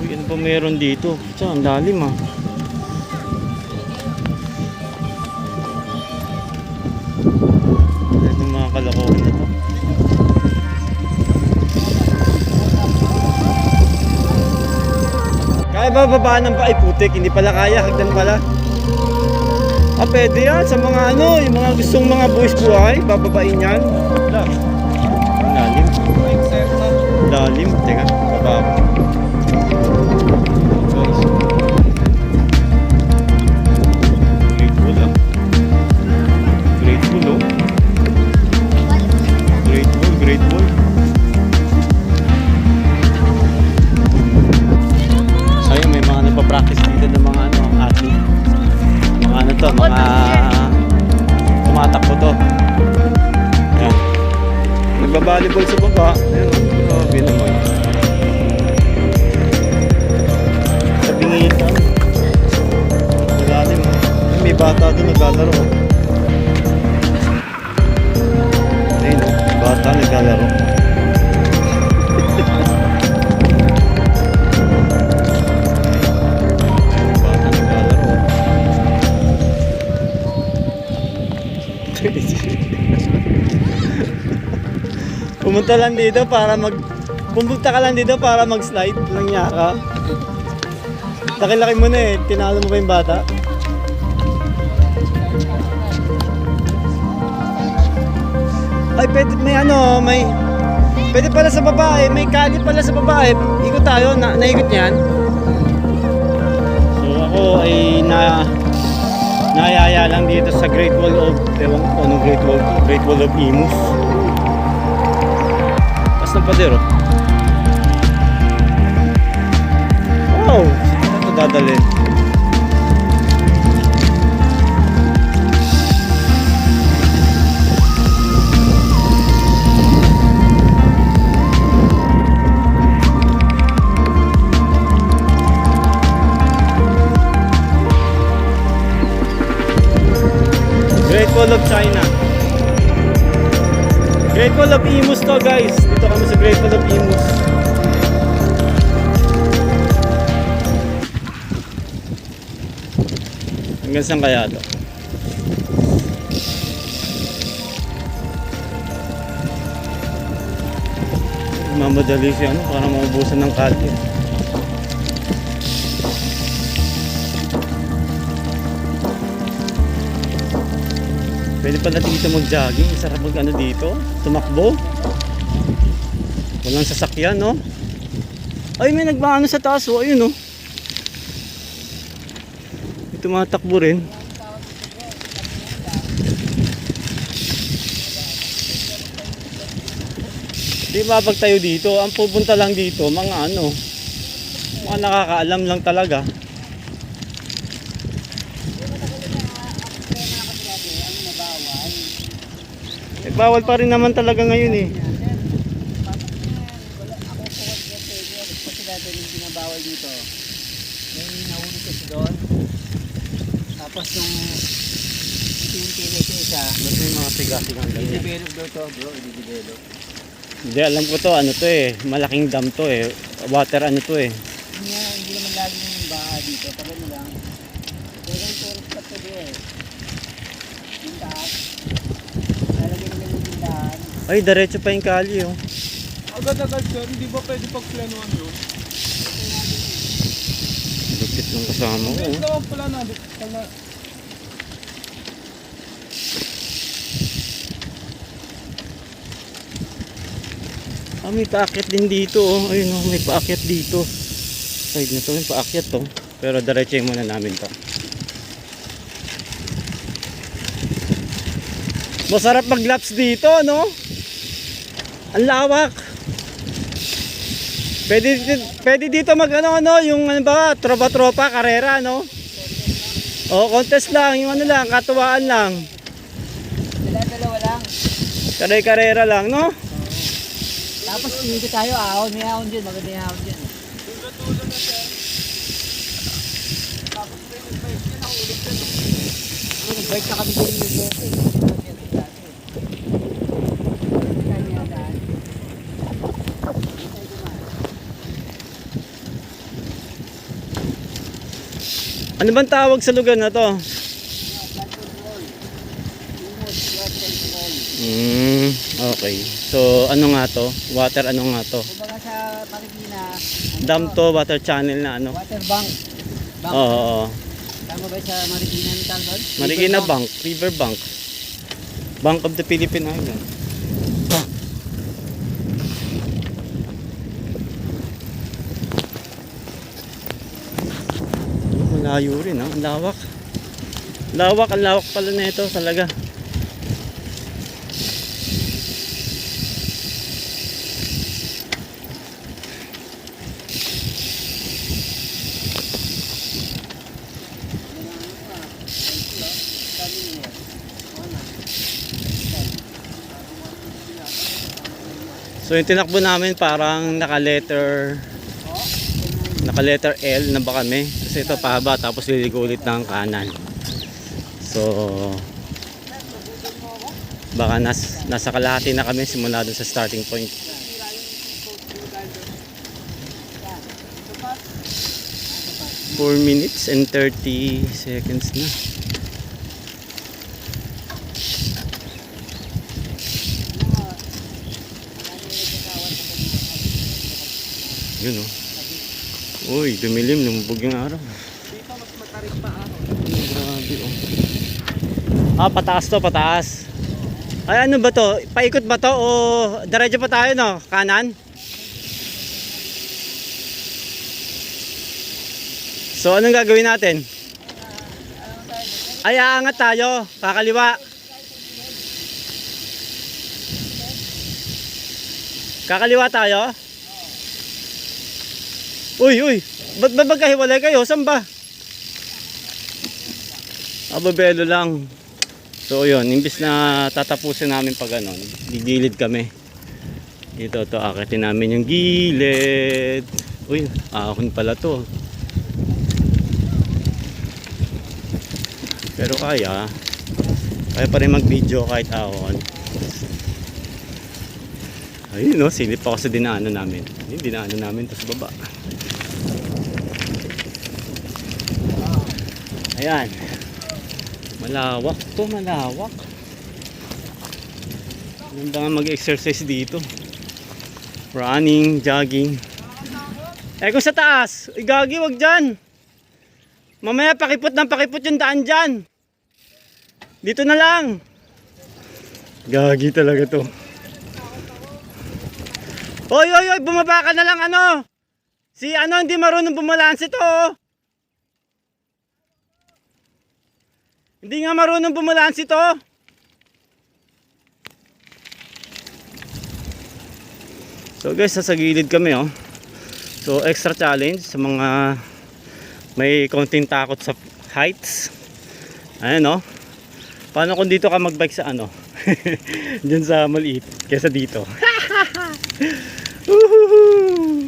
Uy, ano ba meron dito? Ito, ang lalim ah. Ito yung mga kalokohan na to. Kaya ba babaan ng ay putik? Hindi pala kaya, hagdan pala. Ah, pwede yan sa mga ano, yung mga gustong mga buwis buhay, bababain yan. Wala. Ang lalim. Lalim, teka, baba ako. Grateful ah. Grateful oh. Grateful, grateful. Ayun, may mga nagpa-practice dito ng mga ano, athlete. Mga ano to, mga tumatakbo to. Ayan. Nagbabalibol sa baba. Ayan, grabe naman. Sa bingitan. Malalim. May bata doon naglalaro. Ayun, bata naglalaro. Bata naglalaro. Pumunta lang dito para pumunta ka lang dito para mag-slide lang niya ka. Laki-laki mo na eh, tinalo mo pa yung bata. Ay, pwede, pwede pala sa babae, may kali pala sa babae. Ikot tayo, naikot niyan. So ako ay nayaya lang dito sa Great Wall of, ewan ko anong Great Wall of Imus. Ng padero. Wow! Saan ito dadalhin? Great Wall of China. Great Wall of Imus to guys. Dito kami sa Great Wall of Imus. Hanggang saan kaya to? Mamadali siya ano, para maubusan ng kalye. Pwede pala dito mag-jogging. Sarap mag ano dito. Tumakbo. Walang sasakyan, no? Ay, may nagbaano sa taas, oh. Ayun, no? May tumatakbo rin. Di ba pag tayo dito, ang pupunta lang dito, mga ano, mga nakakaalam lang talaga. Bawal pa rin naman talaga ngayon eh. Kasi dati yung binabawal dito, may nahuli kasi doon. Tapos nung itinti na isa, Ba't may mga siga-sigang ganyan? i-develop daw to bro, i-develop. Hindi, alam ko to, ano to eh, malaking dam to eh. Water ano to eh. Hindi naman lagi yung baha dito, pag ano lang. Kaya yung tourist spot to doon eh. Yung taas, lalagyan nila yung tindahan. Ay, diretso pa yung kali oh. Agad-agad sir, hindi ba pwede pagplanuhan yun? Lupit ng kasama ko. Pwede naman pala na, Ah, may paakyat din dito oh. Ayun oh, may paakyat dito. Side na to, may paakyat to. Pero diretso muna namin to. Masarap mag-laps dito, no? Ang lawak. Pwede dito mag ano, yung ano ba, tropa-tropa, karera, no? O, contest lang, yung ano lang, katuwaan lang. Dalawa lang. Kare-karera lang, no? Tapos hindi tayo ahon, may ahon dyan, maganda yung ahon dyan. Nag-bike na kami dyan yung dati. Ano bang tawag sa lugar na to? Blood control. Lumos blood control. Okay. So, ano nga to? Water ano nga to? Kumbaga sa Marikina, Dam to, water channel na ano? water bank. Bank. Oo. Tama ba sa Marikina ni Talbot? Marikina Bank, River Bank. Bank of the Philippine Island. Malayo rin ha, ang lawak. Ang lawak pala na ito talaga. So yung tinakbo namin parang naka-letter L na ba kami? Kasi ito pahaba tapos liligo ulit ng kanan. So baka nasa kalahati na kami simula dun sa starting point. 4 minutes and 30 seconds na. Yun oh. Uy, dumilim, lumubog yung araw. Dito mas matarik pa ako. Grabe oh. Pataas to, pataas. Ay, ano ba to? Paikot ba to o diretso pa tayo no? Kanan? So, anong gagawin natin? Ay, aangat tayo. Kakaliwa. Kakaliwa tayo? Uy. Ba't ba magkahiwalay kayo? Saan ba? Babelo lang. So yun, imbis na tatapusin namin pag ano, gigilid kami. Dito to, akitin namin yung gilid. Uy, ahon pala to. Pero kaya pa rin mag video kahit ahon. Ayun no, silip ako sa dinaanan namin. Yung dinaanan namin to sa baba. Ayan. Malawak to, malawak. Ganda nga mag-exercise dito. Running, jogging. Kung sa taas, gagi, wag dyan. Mamaya pakipot yung daan dyan. Dito na lang. Gagi talaga to. Oy, bumaba ka na lang ano. Si ano, hindi marunong bumalanse to oh. Hindi nga marunong bumalanse to. So guys, sa gilid kami oh. So extra challenge sa mga may konting takot sa heights. Ayan oh. Paano kung dito ka magbike sa ano? Diyan sa maliit kaysa dito. Woohoo!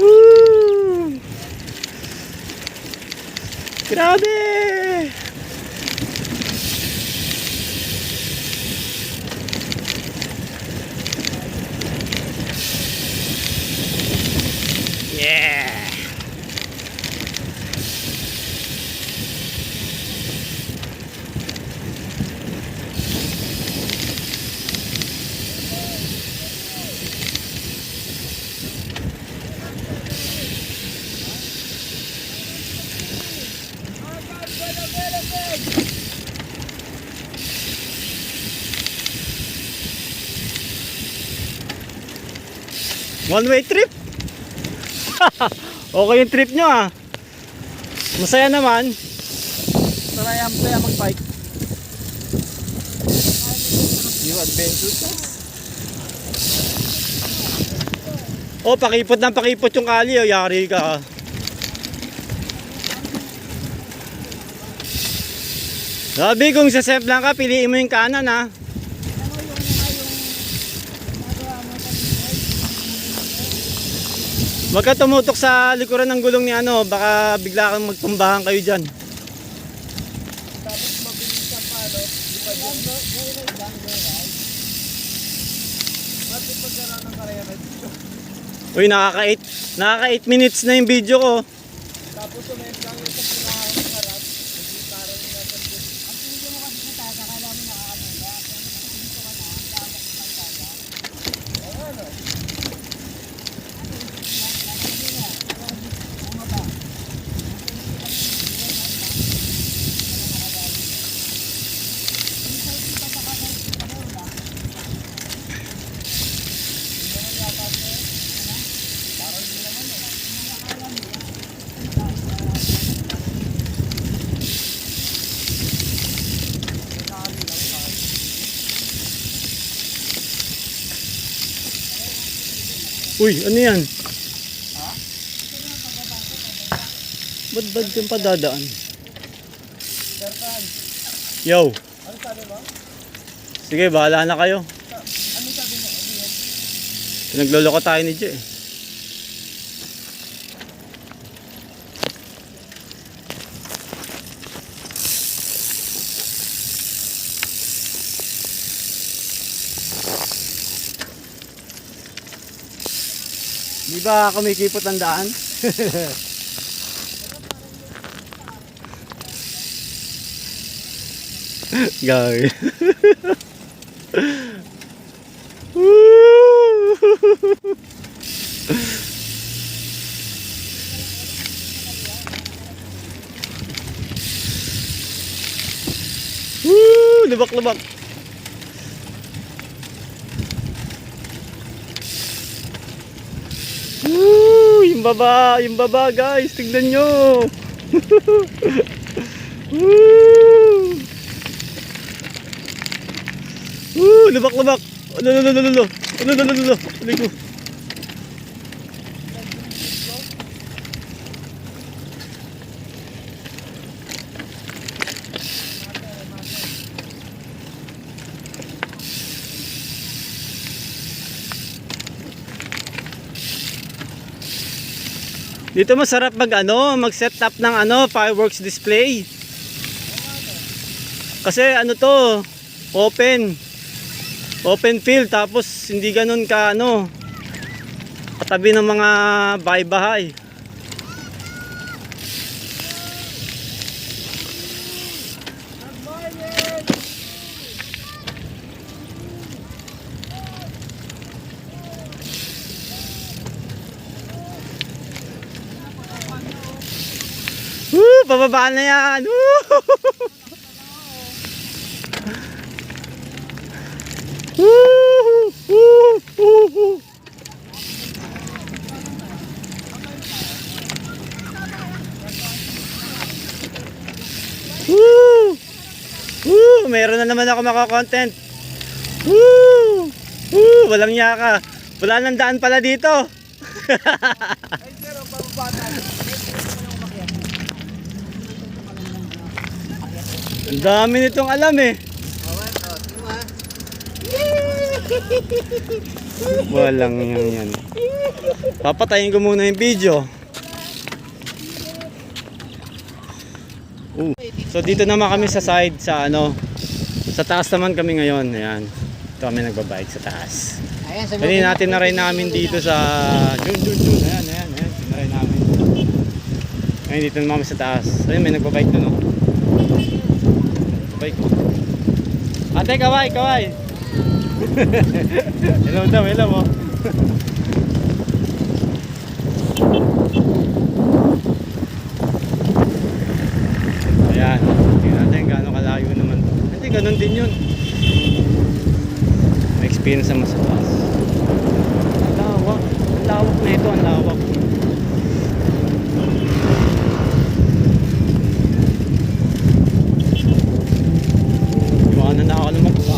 Woo! Grabe! Yeah! One way trip. Okay yung trip nyo ah. Masaya naman. Sarayam ko yung mag-bike. New adventures. Oh, pakipot yung kali oh. Yari ka. Sabi kung sa safe lang ka, piliin mo yung kanan ah. Huwag ka tumutok sa likuran ng gulong ni ano, baka bigla kang magtumbahan kayo dyan. Tapos mabilis ka pa, no? Di pa dyan. Bakit pagkaroon ng karera dito? Uy, nakaka 8 minutes na yung video ko. Tapos sumayos lang yung sa pinakang harap. Hindi parang nasa dito. Ang pinigyan mo kasi sa taas, akala mo nakakanula. Pero pag dito ka na, ang tama ng pagkada. Oo, ano? Uy, ano yan? Ba't yung padadaan? Serkan, Yo, ano sabi mo? sige, bahala na kayo. Ano sabi mo? Pinagloloko tayo ni Jay. Di ba kumikipot ang daan? Gawin. Lubak-lubak. Yung baba guys, tignan nyo. Lubak-lubak. Ano. Dito masarap mag-set up ng fireworks display. Kasi open field, tapos hindi ganun ka katabi ng mga bahay-bahay. Pababa na yan. Meron na naman ako makakontent. Walang yaka. Wala nang daan pala dito. Ay, pero pababatan. Ang dami nitong alam eh. Walang yan. Papatayin ko muna yung video. So dito naman kami sa side sa taas naman kami ngayon. Ayan. Ito kami nagbabike sa taas. Dali natin na rin namin dito sa Jun. Ayan. Tinaray namin. Ngayon dito naman kami sa taas. Ayun, may nagbabike doon bike. Ate, kaway. Hello mo. Ayan. Tingnan natin gaano kalayo naman to. Hindi, ganun din yun. May experience naman sa taas. Ang lawak na ito, ang lawak. Na ako naman pa.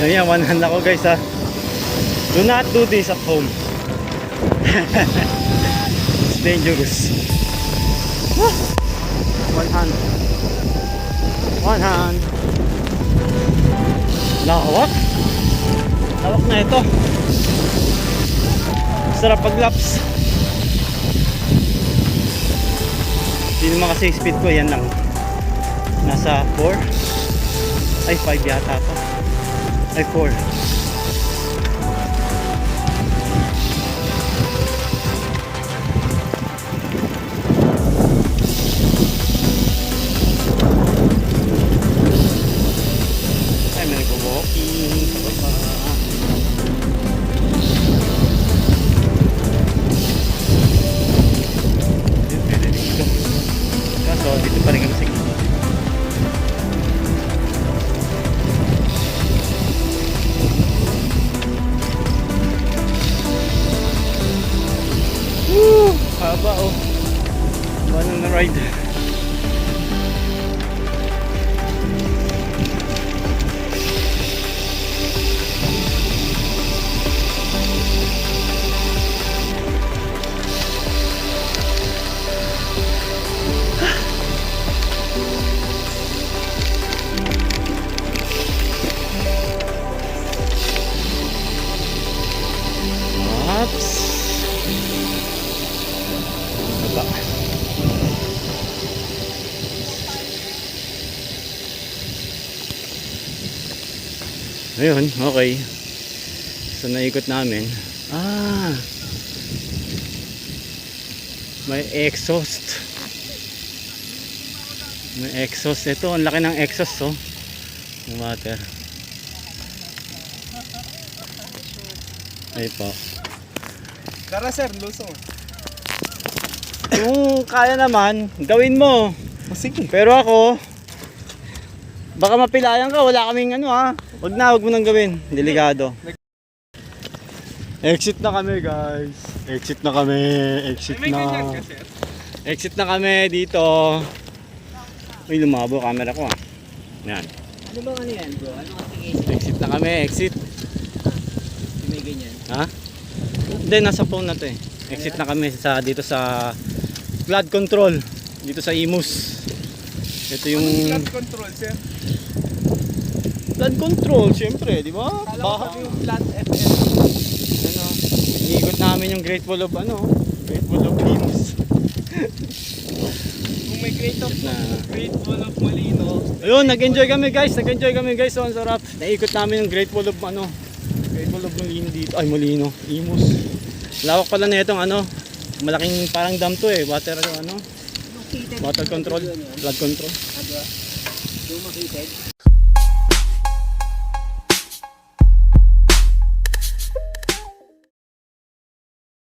Ano yan, one hand ako guys ha. Do not do this at home. It's dangerous. One hand. One hand. Lawak. Lawak na ito. Sarap pag-laps. Hindi naman kasi speed ko, yan lang. Nasa 4. Ay 5 yata to. Ay 4. Ay, may nag-walking. Kaso dito pa rin kami sa gilid. Woo! Haba oh. Haba ng ride. Ops. Baba. Ayun, okay. So naikot namin. May exhaust. May exhaust. Ito, ang laki ng exhaust oh. Yung water. Ay po. Tara sir, lusong. Kung kaya naman, gawin mo. Sige. Pero ako, baka mapilayan ka, wala kaming ano ha. Wag mo nang gawin. Delikado. Exit na kami guys. Exit na kami. Exit May ganyan na. ka sir. Exit na kami dito. Uy, lumabo camera ko ah. Yan. Ano bang ano yan bro? Ano application? Exit na kami. Exit. Yung may ganyan. Ha? Hindi, nasa phone na to eh. Exit na kami dito sa flood control. Dito sa Imus. Ito yung Flood control sir. flood control, syempre, di ba? Kala ko Baha. sabi yung flat FM. Ano, iniikot namin yung Great Wall of Imus. Kung may Great Wall of Molino. Ayun, nag-enjoy kami guys. So, ang sarap. Naikot namin yung Great Wall of Molino dito. Ay, Molino. Imus. Lawak pala na itong malaking parang dam to eh. Water control. Flood control. Yung makitid.